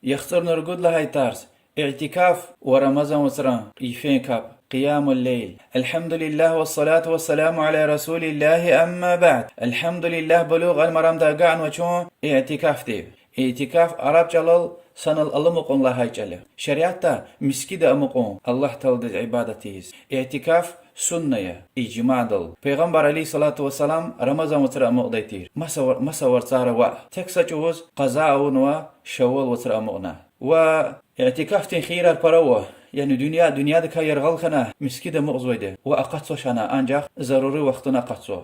يخسر نرقد لهاي تارس اعتكاف ورمضان وسران يفين كاب قيام الليل. الحمد لله والصلاة والسلام على رسول الله. أما بعد، الحمد لله بلوغ المرام دا قاعن وشون اعتكاف دي. اعتكاف عرب جلال سنل الله مقون الله هاي جل شريعتا مسكيد أمقون الله تلد عبادتيز. اعتكاف سنة إجماع دل پیغمبر عليه الصلاة والسلام رمضان وتر أمقديتير ما سور صار وا تكسا جوز قضاء ونوا شوال وتر أمقنا و اعتكاف تنخير البروة يعني دنيا دكا يرغل خنا مسكيد مغزويده وأقصو شنا أنجاخ ضروري وقتنا قصو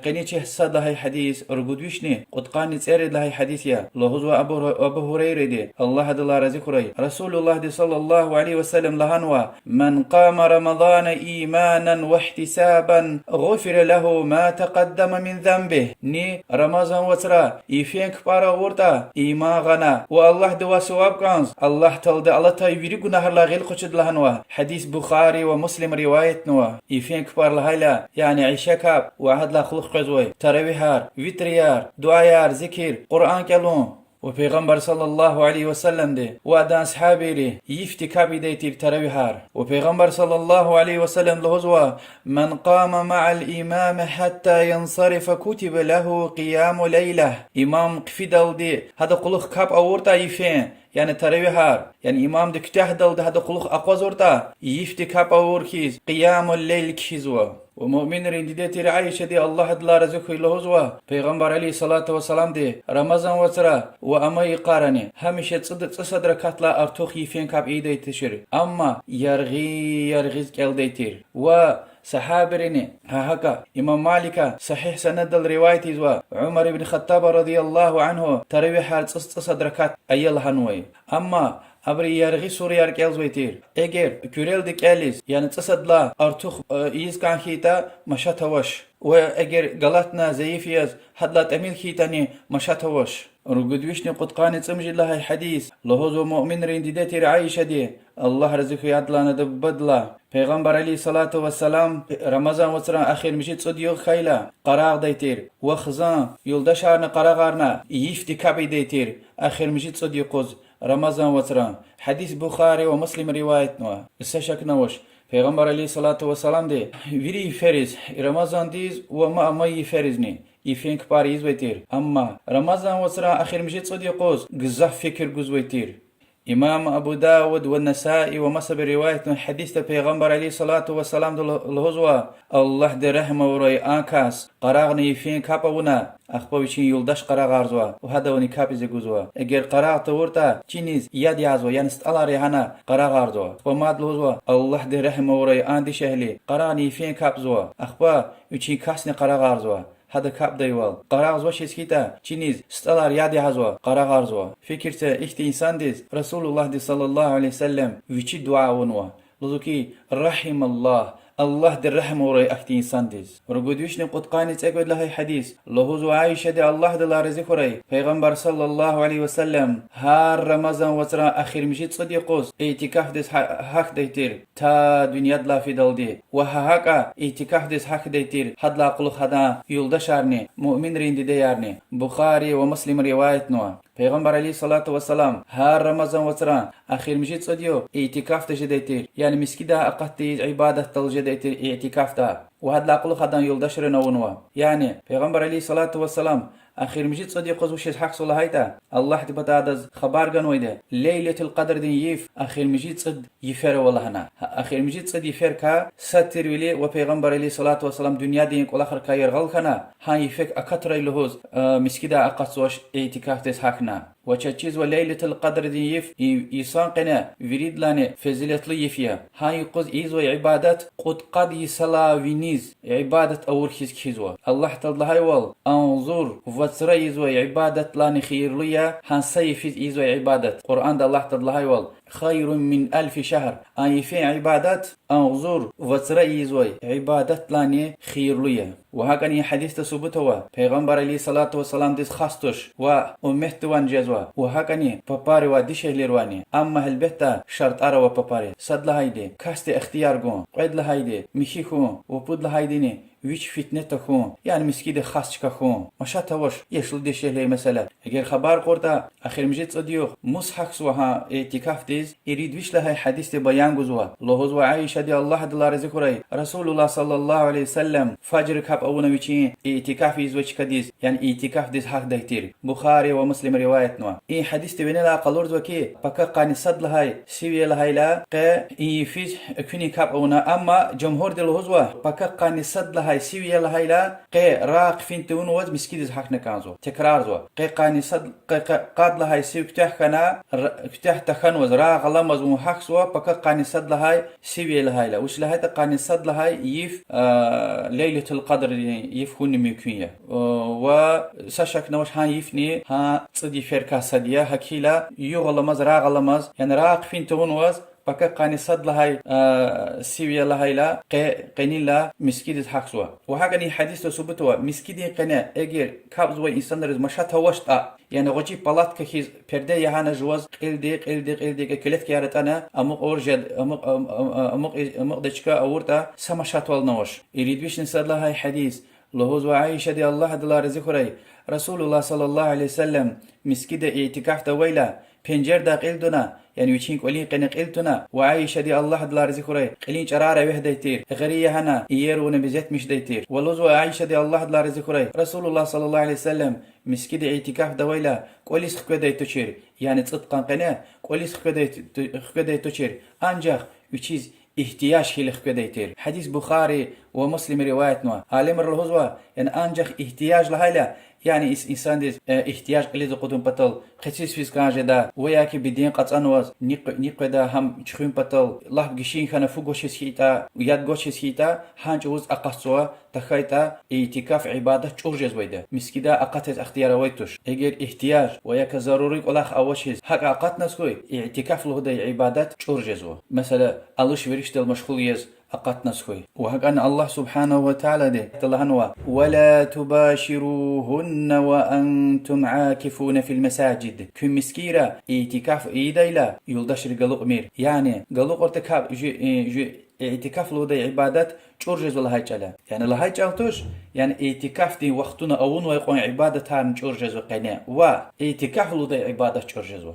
قنيتي حساد لهي حديث رغدوشني قد قاني تسيرد لهي حديث يا لهزو أبو هريرة دي الله دلا رزقري رسول الله دي صلى الله عليه وسلم لهنوا من قام رمضان إيمانا واحتسابا غفر له ما تقدم من ذنبه ني رمضان وترا يفين كبارا ورتا إيمان غنا والله دوا سواب كانز الله تلد الله تايبيري قناهر لا غير قشد لهنوا حديث بخاري ومسلم رواية نوا يفين كبار لهيلا يعني عيشكاب وعهد لا خلق قزوي تراويحار ويتريار دعايار ذكر قرآن كلون وبيغمبر صلى الله عليه وسلم دي وأدان أصحابي دي يفتي كابي ديتي تراويحار وبيغمبر صلى الله عليه وسلم لهزوا من قام مع الإمام حتى ينصرف كتب له قيام ليلة إمام قفدل دي هذا قلوخ كاب أورتا يفين يعني تراويحار يعني إمام دي كتاهدل ده هذا قلوخ أقوزورتا يفتي كاب أوركيز قيام الليل كيزوا ومؤمن رنديتي رعايشة دي الله دلا رزقه لهزوا پیغمبر عليه الصلاة والسلام دي رمضان وترا وأما يقارني هميشه تصدر كاتلا أرتوخ يفين كاب إيدي تشير أما يرغيز كيل ديتير و صحابرني هاكا إمام مالك صحيح سند الرواية زوا عمر بن الخطاب رضي الله عنه تروي حال تصدركات أيل هنوي أما أبري يرغي سوريار كيلز ويتير إجر كوريل ديك أليس يعني تصدلا أرتوخ إيز كان خيتا مشاتوش وإجر غلطنا زيفياز حدلا تميل خيتاني مشاتوش رغدوشني قد قاني تمجي لها الحديث لهوزو مؤمن رنديدتي رعايشة دي الله رزقه يدلانا دبدلا پیغمبر علی صلاة و سلام رمضان وتران آخر مجید صدیو خیلا قراغ دیتیر و خزان یلدشارن قراغارنا یفتی کبی دیتیر آخر مجید صدیو قز رمضان وتران حديث بخاري ومسلم رواية نوا استشك نوش پیغمبر علی صلاة و سلام دی ویری فرز رمضان دیز و ما يفرزني يفين كبار يزويتير أما رمضان وتران آخر مجید صدیو قز قزح فكر قزويتير إمام أبو داود والنسائي ومصب رواية حديث پیغمبر عليه الصلاة والسلام الهزوة الله دي رحمه ورأي آنكاس قراغني يفين كابونا أخبوشين يلدش قراغ عرزوا وهذا وني كابي زيقوزوا اگر قراغ تورتا چينيز ياد يعزوا يعني استقلا ريحانا قراغ عرزوا وماد الهزوة الله دي رحمه ورأي آن دي شهلي قراغني يفين كابزوا أخبا يچين كاسني قراغ عرزوا هذا كاب دايوال قراغ زوا شيسكيتا چينيز استلار يادي هزوا قراغ عرزوا فكرتا اختي انسان ديز رسول الله دي صلى الله عليه وسلم ويچي دعا ونوا لذوكي رحم الله در رحم ورأي اختي انسان ديز ورقودوشني قد قانت اقود لهي حديث لهوزو عايشة دي الله دل رزق ورأي پیغمبر صلى الله عليه وسلم هار رمضان وتران اخير مجيد صديقوز اعتكاف ديز حق ديتير تا دنيا دلا في دل دي وهاكا اعتكاف ديز حق ديتير حد لا قلو خدا يلدشارني مؤمن رين دي ديارني بخاري ومسلم رواية نوا پیغمبر علی صلاة و سلام هر رمضان وتران اخیر مجید صدیو اعتکاف تجدیتیر یعنی مسکیدا اقتی عبادت تلجدیتیر اعتکاف تا و هاد لاقل خدان یلدشر نونوا یعنی پیغمبر علی صلاة و سلام اخیر مجید صدیق قزوش حق صلاة هایتا الله تبتادز خبر گنویده لیلة القدر دین یف اخیر مجید صد یفر والهنا اخیر مجید صد یفر کا ستر ولی و پیغمبر علی صلاة و سلام دنیا دین کل آخر کایر غل خنا ها یفک اکتر لهوز مسکیدا اقصوش اعتکاف تس حقنا وچچیز و لیلة القدر دین یف ایسان قنا ورید لانه فضیلت لیفیا ها یقز ایز و عبادت قد یسلا وینیز عبادت اور خیز کیزوا الله تعالی وال انظر وترى يزوي عبادة لاني خير ليا هنسيفيز يزوي عبادة قرآن الله تعالى وال خير من 1000 شهر أن يفي عبادات أنظر وترى يزوي عبادة لاني خير ليا وهكذا حديث تثبت هو پیغمبر عليه الصلاة والسلام ديس خاستوش وأمهت وان جزوا وهكذا باباري وديشه ليرواني أما هالبتا شرط أرى وباباري صد لهايدي كاستي اختيار قون قيد لهايدي مشيخون وبود لهايديني ویچ فتنه تکون یعنی مسکید خاص کخون مشات وش یشل دیشه لی مثلا اگر خبر قرده آخر مجید صدیق مصحف سوها اعتکاف دیز يريد وش لها حديث بيان جزوا لهوز وعائشة دي الله دلار ذكره رسول الله صلى الله عليه وسلم فجر كاب أونا ويشين اعتكاف يزوج كديز يعني اعتكاف ديز حق دهتير بخاري ومسلم رواية نوا إيه حديث تبين لا قلور زوكي بكا قاني صد لهاي سوي لهاي لا قا يفيز كوني كاب أونا أما جمهور دي لهوزوا بكا قاني صد لهاي سوي لهاي لا قا راق فين تون وز مسكيد حق نكانزو تكرار زوا قا قاني صد قاد لهاي سوي كتاح كنا كتاح تخن وز راق لمز وحق سوا بكا قاني صد لهاي سوي لهاي لا وش لهاي قاني صد لهاي يف ليلة القدر يفهون ميكوية وساشك نوش هان يفني ها صدي فركا صديا هكيلا يغلمز راغلمز يعني راق فين تون وز بكا قاني صد لهاي سوي لهاي لا قني لا مسكيد حقسوا وهاغني حديث ثبتوا مسكيد قنا اجر كابز وانسان رز مشات وشتا يعني غوجي بالات كخيز برده يهانا جواز قلدي كلف كيارت انا امق اورجد امق دچكا اورتا سمشات والنوش يريد بيش نسد لهاي حديث لهوز وعائشة دي الله دلار ذكري رسول الله صلى الله عليه وسلم مسكيد اعتكاف دويلا پنجر دا قلدنا يعني وچين قلين قنق قلتنا وعائشة دي الله دلار ذكري قلين چرارة وحده تير غرية هنا ييرون بزيت مش ديتير ولوز وعائشة دي الله دلار ذكري رسول الله صلى الله عليه وسلم مسكيد اعتكاف دويلا قوليس خكده تشير يعني تصدقان قناه قوليس خكده تشير انجاخ وچيز احتياج هي لخكديتير حديث بخاري ومسلم روايتنا عالم الهزوة يعني انجاخ احتياج لهايلا يعني انسان ديز احتياج قليز قدوم بطل خصيص فيز كانجه دا وياكي بدين قطعنواز نيق دا هم چخين بطل الله بگشين خانه فوگوش سيتا وياد گوش سيتا هانج وز اقصوا تخيتا اعتكاف عبادة چورجز ويدا مسكيدا اقاتز اختيار ويتوش اگر احتياج وياك ضروري قلاخ اوشيز حق اقات نسكوي اعتكاف له دا عبادة چورجز مثلا الله ورشت المشغول يز أقات نسخي وهكذا الله سبحانه وتعالى ده تلهنوا ولا تباشروهن وأنتم عاكفون في المساجد كم مسكيرة اعتكاف إيدايلا يلدشر قلق مير يعني قلق ارتكاب اعتكاف لو ده عبادات چورجز ولا هايجالا يعني لا هايجالتوش يعني اعتكاف دي وقتنا اون ويقون عبادتان چورجز وقنا و اعتكاف لو ده عبادات چورجز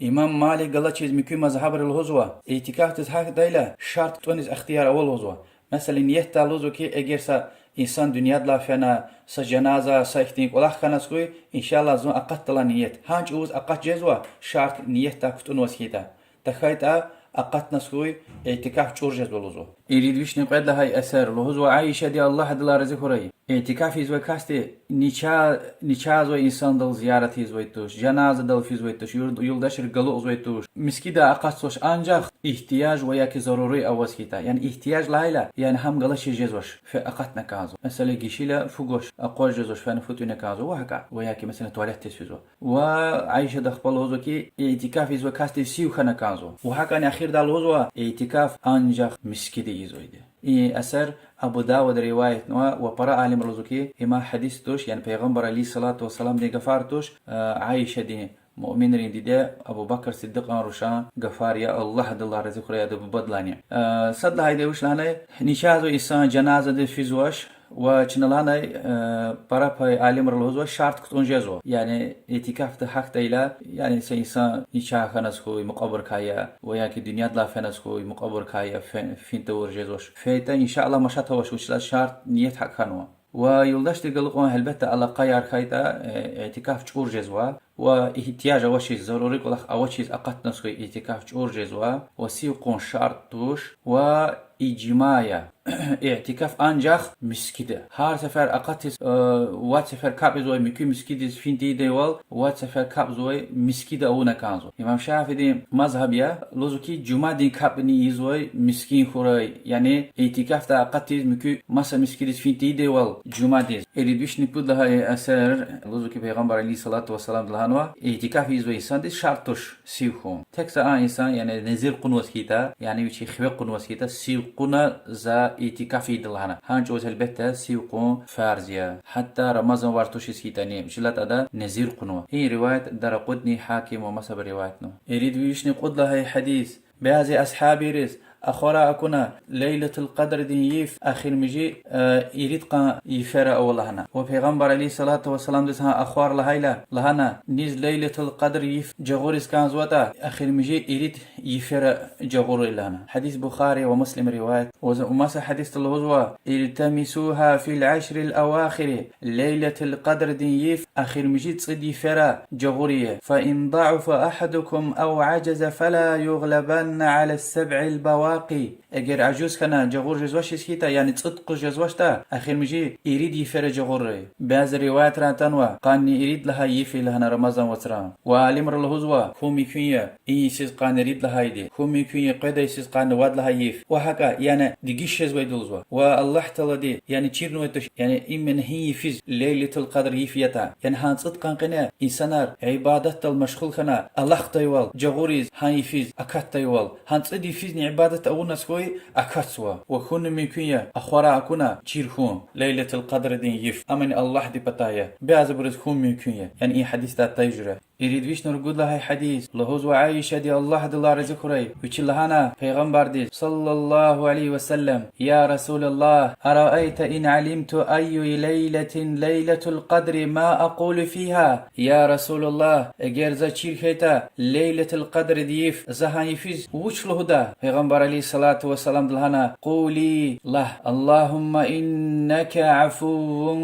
إمام مالك قال چیز مكوي مذهب الهزوة اعتكاف تزحق دايلا شرط تونس اختيار أول هزوة مثلا يهتا لوزو كي اگرسا إنسان دنيا دلافنا سا جنازة سا اختينك ولا خانسكوي إن شاء الله زون أقات لا نيت هانج اوز أقات جزوة شرط نيتا كتون وسكيتا تخيتا أقات نسكوي اعتكاف چورجز ولوزو يريد ويش نقعد لهاي أثر لهزوة عائشة دي الله دلار ذكري اعتكاف يزوي كاستي نيچا زوي انسان دل زيارت يزوي توش جنازة دل فيزوي توش يلدشر قلوق زوي توش مسكيدا اقصوش انجاخ احتياج وياك ضروري اوز كيتا يعني احتياج لايلا يعني هم قلش جزوش في اقتنا كازو مثلا جيشيلا فوقوش اقول جزوش فانا فوتونا كازو وهكا وياك مثلا تواليت تسفيزو وعايشة دخبل هزو كي اعتكاف يزوي كاستي سيو خانا كازو وهكا اخير دال هزو اعتكاف انجاخ مسكيدي يزوي دي إيه أثر أبو داود رواية نوا وبراء عالم رزقي إما حديث توش يعني پیغمبر عليه الصلاة والسلام دي غفار توش عائشة دي مؤمن رين دي أبو بكر صديق روشان غفار يا الله دلار رزق رياض ببدلانيا صد هاي دي وش لهنا نشاز إنسان جنازة دي فيزواش وچنلانا برا عالم الهزوة شرط كتون جزو يعني اعتكاف تحق ديلا يعني سينسان نشاه خنسكوي مقبر كايا وياك الدنيا دلا فنسكوي مقبر كايا فين تور جزوش فيتا إن شاء الله مشات هوش وش شرط نيت حق خنوا ويلدش تقلقون هلبت على قيار خيتا اعتكاف چور جزوا واحتياج أوشي ضروري كلخ أوشي أقت نسكوي اعتكاف چور جزوا وسيقون شرط توش وإجماعيا اعتكاف انجاخ مسكيده هار سفر اقاتس وات سفر كابزوي مكي مسكيدس فينتي ديوال وات سفر كابزوي مسكيده اونا كانزو امام شافعي مذهبيا لوزكي جمعه دين كابني يزوي مسكين خوري يعني اعتكاف تا اقاتس مكي مسا مسكيدس فينتي ديوال جمعه دي اريدوش نيبود لها اثر لوزكي پیغمبر عليه الصلاه والسلام لهانوا اعتكاف يزوي ساندس شرطش سيخون تكسا انسان يعني نزير قنوس كيتا يعني وشي خوي قنوس كيتا سيقنا za اعتكافي دلهنا هانج وز البتة سيقون فارزيا حتى رمضان وارتوش سكيتاني مشلت أدا نزير قنوة هي رواية درقدني حاكم ومسب روايتنا يريد ويشني قد لها حديث بعض أصحابي رز أخورا أكونا ليلة القدر دين يف أخير مجي يريد قان يفرا أولهنا وبيغمبر عليه الصلاة والسلام دسها أخوار لهايلا لهنا نيز ليلة القدر يف جغوريس كان زوتا أخير مجي يريد يفرا جغور لهنا حديث بخاري ومسلم رواية ومسا حديث الهزوة التمسوها في العشر الأواخر ليلة القدر دين يف أخير مجي تصد يفرا جغورية فإن ضعف أحدكم أو عجز فلا يغلبن على السبع البواقي اگر عجوز كان جغور جزواش سكيتا يعني تصدق جزواش تا أخير مجي يريد يفر جغور بعض روايات راتنوا قان يريد لها يفي لها رمضان وتران وعلمر الهزوة كومي كوية سيز قان يريد لها يدي كومي كوية قيدا سيز قان واد لها يف وهكا يعني دقيش جزوي دولزوا والله تعالى دي يعني تشيرنو يعني إمن هي فيز ليلة القدر يفيتا يعني هان صدقان قنا إنسانار عبادة المشغول خنا الله تيوال جغوريز هان يفيز أكاد تيوال هان صدي فيزني عبادة أول نسكوي أكاتسوا وكون ميكوية أخورا أكونا تشيرخون ليلة القدر دين يف أمن الله دي بتايا بعض برزكون ميكوية يعني إيه حديث تا تيجرة يريد ويش نرقود لها حديث لهوز وعايشة دي الله دي الله رزقري ويش لهنا پیغمبر دي صلى الله عليه وسلم يا رسول الله أرأيت إن علمت أي ليلة القدر ما أقول فيها يا رسول الله اگر زا چيرخيتا ليلة القدر ديف زهان يفيز وش لهدا پیغمبر عليه الصلاة والسلام دلهنا قولي له اللهم إنك عفو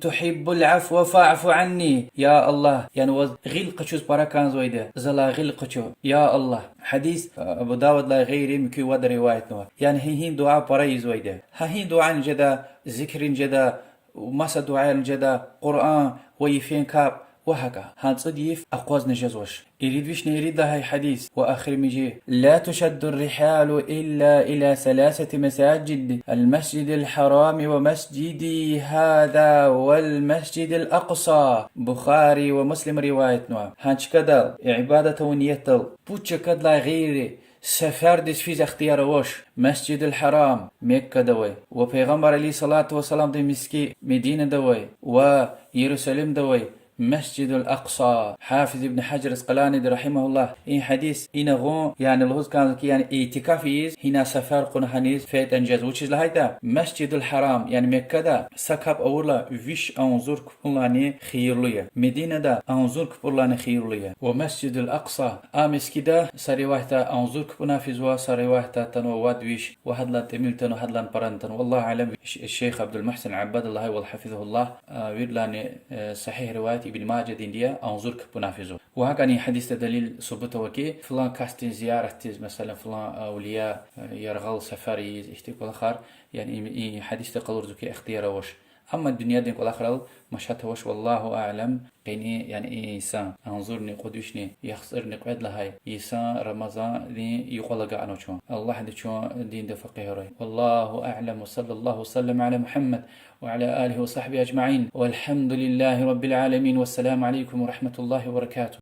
تحب العفو فاعف عني يا الله يعني غيل قشوز براكان زويده زلا غيل قشو يا الله حديث أبو داود لا غيري مكي ود روايتنا يعني هين دعاء براي زويده هين دعاء جدا ذكر جدا ومسا دعاء جدا قرآن ويفين كاب وهكا هانصديف أقواز نجزوش يريد ويشني يريد لها حديث وآخر ميجي لا تشد الرحال إلا إلى 3 مساجد المسجد الحرام ومسجدي هذا والمسجد الأقصى بخاري ومسلم روايتنا هانش كدل عبادة ونيتل بوتش كدل غيري سفر دس فيز اختيار وش مسجد الحرام مكة دوي وبيغمبر عليه الصلاة والسلام دي مسكي مدينة دوي ويروسلم دوي مسجد الأقصى حافظ ابن حجر العسقلاني رحمه الله إن حديث إن غون يعني الهوز كان يعني اعتكافيز هنا سفر قنهانيز فيت أنجاز وشيز لهايدا مسجد الحرام يعني مكة دا سكاب أولا فيش أنظر كبولاني خيرلية مدينة دا أنظر كبولاني خيرلية ومسجد الأقصى آمسكي دا سريواحتا أنظر كبنافزوا سريواحتا تنواد ويش وهدلان تميلتن وهدلان برانتن والله أعلم الشيخ عبد المحسن عباد الله والحفظه الله ويرلاني صحيح رواية ابن ماجه دينديا أنظرك بنافذه وهكذا حديث دليل ثبوته وكي فلان كاستين زيارة مثلا فلان أولياء يرغل سفري احتيق والآخر يعني حديث تقلور ذكي اختيار وش أما الدنيا دين والآخر مشات وش والله أعلم قيني يعني إنسان أنظرني قدوشني يخسرني قعد لهاي إنسان رمضان دين يقول عنه شو الله حد شو دين دفقه رأي والله أعلم وصلى الله وسلم على محمد وعلى آله وصحبه أجمعين والحمد لله رب العالمين والسلام عليكم ورحمة الله وبركاته.